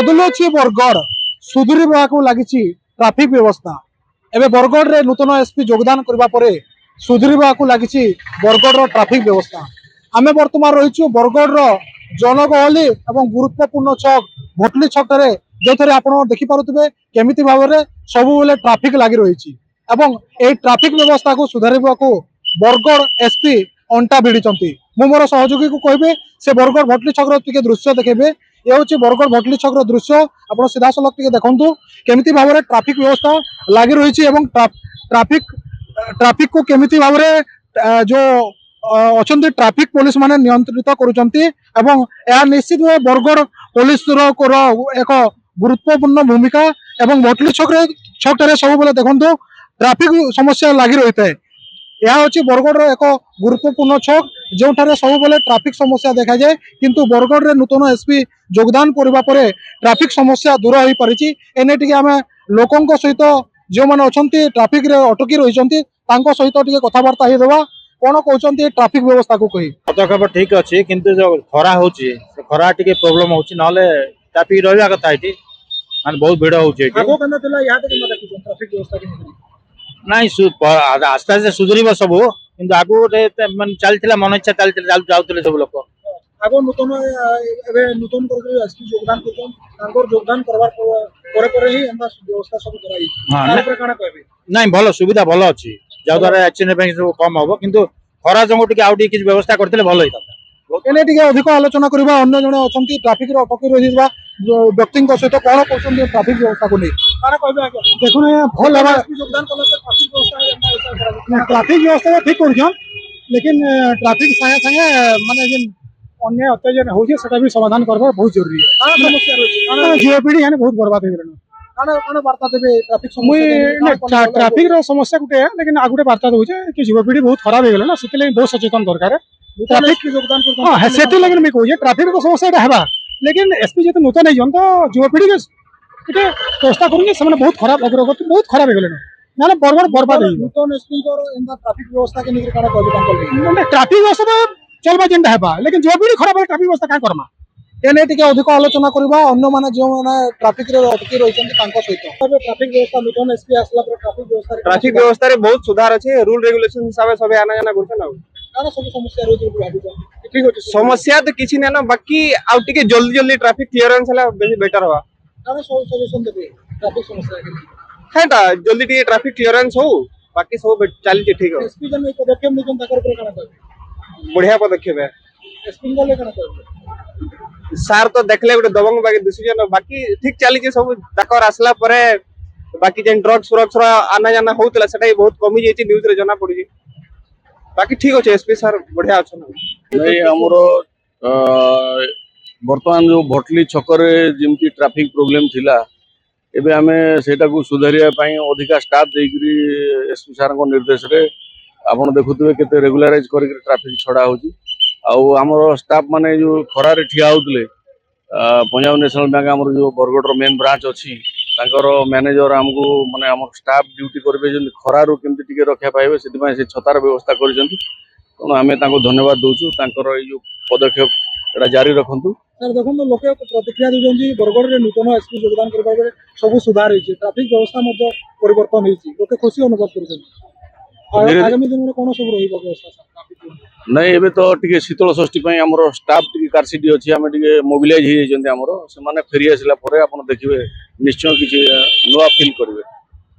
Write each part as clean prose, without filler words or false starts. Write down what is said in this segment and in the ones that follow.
बदलुची Bargarh सुधुरिबाकू लागिछि traffic व्यवस्था। एबे बरगढ़ रे नूतन एसपी योगदान करबा परे सुधुरिबाकू लागिछि बरगढ़ रो ट्रैफिक व्यवस्था। आमे वर्तमान रहिछु बरगढ़ रो जनगहली एवं गुरुत्वपूर्ण छक भटली छक रे जोथरे आपण देखि पारुतबे केमिति भाबरे सबु बेले ट्रैफिक लागि रहिछि एवं ए ट्रैफिक व्यवस्था को सुधारिबाकू बरगढ़ एसपी अंटा भिड़िचंती। मु मोर सहयोगी को कहबे से बरगढ़ भटली छक रो टिके दृश्य देखेबे। ये हूँ बरगढ़ भटली छक दृश्य आप सीधा सलख टे देखु केमी भाव में ट्रैफिक व्यवस्था लगी रही ट्रैफिक को केमी भाव में जो अच्छा ट्रैफिक पुलिस माने नियंत्रित करुँच निश्चित भाव बरगढ़ पुलिस एक गुरुत्वपूर्ण भूमिका एवं भटली छक सब बेले देखु ट्रैफिक समस्या लगी रही है। यह हूँ बरगढ़ एक गुरुत्वपूर्ण छक जो सब बेले ट्रैफिक समस्या देखा जाए किंतु बरगढ़ रे नूतन एसपी योगदान करबा परे ट्रैफिक समस्या दूर हो पारिछि। एने टिके आमे लोकंक सहित जो माने अछंती ट्रैफिक रे अटकी रहिसंती तांको सहित टिके कथावार्ता हे देबा कोन कहउचंती ट्रैफिक व्यवस्था को कहि पदक्षेप ठीक अछि किंतु जो खरा होछि खरा टिके प्रॉब्लम होछि नले ट्रैफिक रहबा कथा एठी माने बहुत भीड़ होछि एठी आगो कना तला या तक देखु ट्रैफिक व्यवस्था के नहीं आस्ते आस्ते सुधरिबा सब किंतु आगु माने चलथिला मन इच्छा चलथिला जाउतले सब लोक आगो नूतन एबे नूतन कर एसपी योगदान करछन तांकर योगदान करबार परे परे ही एंदा व्यवस्था सब कराई तार पर काना कहबे नहीं भलो सुविधा भलो अछि जा द्वारा एक्सीडेंट बैंक सब कम होबो किंतु खरा जंगो टिके आउटी किछ व्यवस्था करथिले भलो हिता एने टिके अधिक आलोचना करबा अन्य जने अछंती ट्रैफिक रे अटकी रहिबा व्यक्तिक सहित कोन कहउछन ट्रैफिक व्यवस्था को नै काना कहबे आगे देखुन भल हवा योगदान करला से ट्रैफिक व्यवस्था ठीक करछन लेकिन ट्रैफिक संगे संगे माने जे अन्य अत्याचार होजे सेटा भी समाधान करबा बहुत जरूरी है। काना समस्या रहछि जीवपीढ़ी यानी बहुत बर्बाद हो गेलन काना काना वार्ता देबे ट्रैफिक समस्या ट्रैफिक रो समस्या गुटे है लेकिन आगुटे वार्ता होजे कि जीवपीढ़ी बहुत खराब हो गेलन सेते ले बहुत सचेतन दरकार है ट्रैफिक के योगदान करछन हां सेते लेकिन मैं कहूजे ट्रैफिक रो समस्या एटा हेबा लेकिन एसपी जेते नूतन है जन तो जीवपीढ़ी के इटे चेष्टा करूँ से बहुत खराब अग्रगति बहुत खराब हो गेलन ना बर्बाद बर्बाद नूतन एसपी को एंदा ट्रैफिक व्यवस्था के निकर काना कहबे ट्रैफिक व्यवस्था चलबा जेंदा हेबा लेकिन जीवपीढ़ी खराब ट्रैफिक व्यवस्था का करमा एने टिके अधिक आलोचना करबा अन्य माने जो माने ट्रैफिक रे अटकी रहिसंती तांको सहित ट्रैफिक व्यवस्था नूतन एसपी आसला पर ट्रैफिक व्यवस्था रे बहुत सुधार अछि रूल रेगुलेशन हिसाब से सबे आना जाना करछन आ काना सब समस्या रहै छै भाबी ठीक होछि समस्या तो किछि नै ना बाकी आ टिके जल्दी जल्दी ट्रैफिक क्लियरेंस हला बेटर होबा काना सब सॉल्यूशन देबे ट्रैफिक समस्या के हेटा जल्दी टिके ट्रैफिक क्लियरेंस हो बाकी सब चली ठीक हो एसपी जन एक पदक्षेप निकन ताकर पर काना कहबे बढ़िया पदक्षेप है एसपी को ले काना कहबे सार तो देखले गोटे दबंग बाकी डिसीजन बाकी ठीक चली जे सब ताकर आसला परे बाकी जेन ड्रग सुरक्षा आना जाना होतला सेटा बहुत कमी जेछि न्यूज रे जना पड़ी बाकी ठीक होचे एसपी सर बढ़िया अछन नहीं हमरो वर्तमान जो भटली छकरे जिमती ट्रैफिक प्रॉब्लम थिला एबे हमें सेटा को सुधारिया पई अधिका स्टाफ देकरी एसपी सर को निर्देश रे आपण देखुतबे केते रेगुलराइज करके ट्रैफिक छड़ा होची आउ हमरो स्टाफ माने जो खरा रे ठिया होतले पंजाब नेशनल बैंक हमरो जो बरगढ़ रो मेन ब्रांच अछि तांकर मैनेजर हमको माने हमर स्टाफ ड्यूटी करबे जन खरा रो केमति टिके रक्षा पाइबे सेति पई से छतार व्यवस्था करिसंती तो हमें तांको धन्यवाद दोछु तांकर ए जो पदक्षेप एटा जारी रखंतु सर देखो लोके प्रतिक्रिया दिजंती बरगढ़ रे नूतन एसपी योगदान करबा बेले सब सुधार होइछि ट्रैफिक व्यवस्था मध्ये परिवर्तन होइछि लोके खुशी अनुभव करछन आगामी दिन में कोन सब रहिबो व्यवस्था ट्रैफिक नहीं एबे तो टिके शीतल षष्ठी पई हमरो स्टाफ टिके कारसिटी अछि हमें टिके मोबिलाइज हे जंती हमरो से माने फेरी आसला परे आपण देखिबे निश्चय किछि नवा फील करबे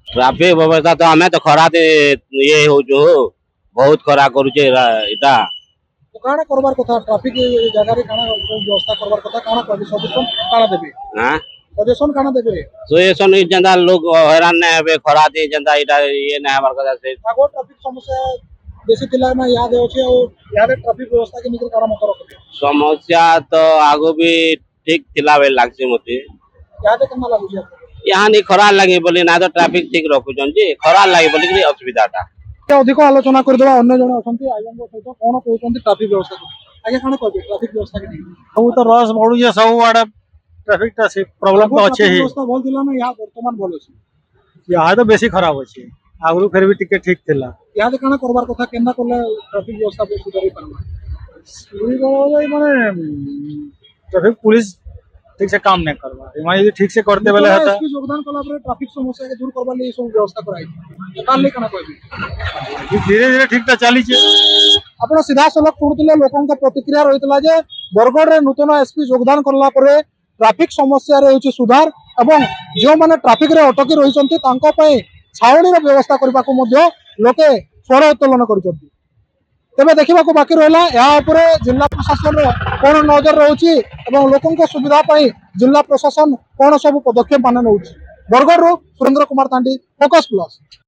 ट्रैफिक व्यवस्था तो हमें तो खरा दे ये हो जो बहुत खरा करूचे इटा तो काना करबार कथा ट्रैफिक जगह रे काना व्यवस्था करबार कथा काना कहबे सजेशन काना देबे हां सजेशन काना देबे सजेशन जंदा लोग हैरान नै हेबे खरा दे जंदा इटा ये नै हमार कथा से आगो ट्रैफिक समस्या बेसी तिला ना याद होचे और याद ट्रैफिक व्यवस्था के निकर काना मत रखबे समस्या तो आगो भी ठीक थिला बे लागसे मते याद केना लागु छै यहाँ नहीं खरा लगे बोले ना तो ट्रैफिक ठीक रखुछन जी खरा लगे बोले कि असुविधाटा अधिक आलोचना कर देबा अन्य जण अछंती आयन सहित कोन कहउछंती ट्रैफिक व्यवस्था आगे काना कहबे ट्रैफिक व्यवस्था के सब तो रस बढ़ू जे सब आड़े ट्रैफिक ता से प्रॉब्लम तो अच्छे ही व्यवस्था बोल दिला ना या वर्तमान बोल अछि यहाँ तो बेसी खराब अछि आगु फिर भी टिके ठीक थिला या काना करबार कथा केना करले ट्रैफिक व्यवस्था को सुधारी पारबा माने ट्रैफिक पुलिस ठीक से काम नहीं करवा एमा यदि ठीक से करते बेले हेता एसपी योगदान कला पर ट्रैफिक समस्या के दूर करबा लिए सब व्यवस्था कराई काले कना कहबी धीरे धीरे ठीक चली छे ଆପଣ ସିଧାସଳଖ ଶୁଣୁଥିଲେ ଲୋକଙ୍କ ପ୍ରତିକ୍ରିୟା ରହିଥିଲା ଯେ ବରଗଡ଼ରେ ନୂତନ ଏସପି ଯୋଗଦାନ କଲା ପରେ ଟ୍ରାଫିକ ସମସ୍ୟାରେ ହେଉଛି ସୁଧାର ଏବଂ ଯେଉଁମାନେ ଟ୍ରାଫିକରେ ଅଟକି ରହିଛନ୍ତି ତାଙ୍କ ପାଇଁ ଛାଉଣିର ବ୍ୟବସ୍ଥା କରିବାକୁ ମଧ୍ୟ ଲୋକେ ସ୍ୱର ଉତ୍ତୋଳନ କରିଛନ୍ତି। ତେବେ ଦେଖିବାକୁ ବାକି ରହିଲା ଏହା ଉପରେ ଜିଲ୍ଲା ପ୍ରଶାସନର କ'ଣ ନଜର ରହୁଛି ଏବଂ ଲୋକଙ୍କ ସୁବିଧା ପାଇଁ ଜିଲ୍ଲା ପ୍ରଶାସନ କ'ଣ ସବୁ ପଦକ୍ଷେପ ମାନ ନେଉଛି। ବରଗଡ଼ରୁ ସୁରେନ୍ଦ୍ର କୁମାର ତାଣ୍ଡି, ଫୋକସ୍ ପ୍ଲସ୍।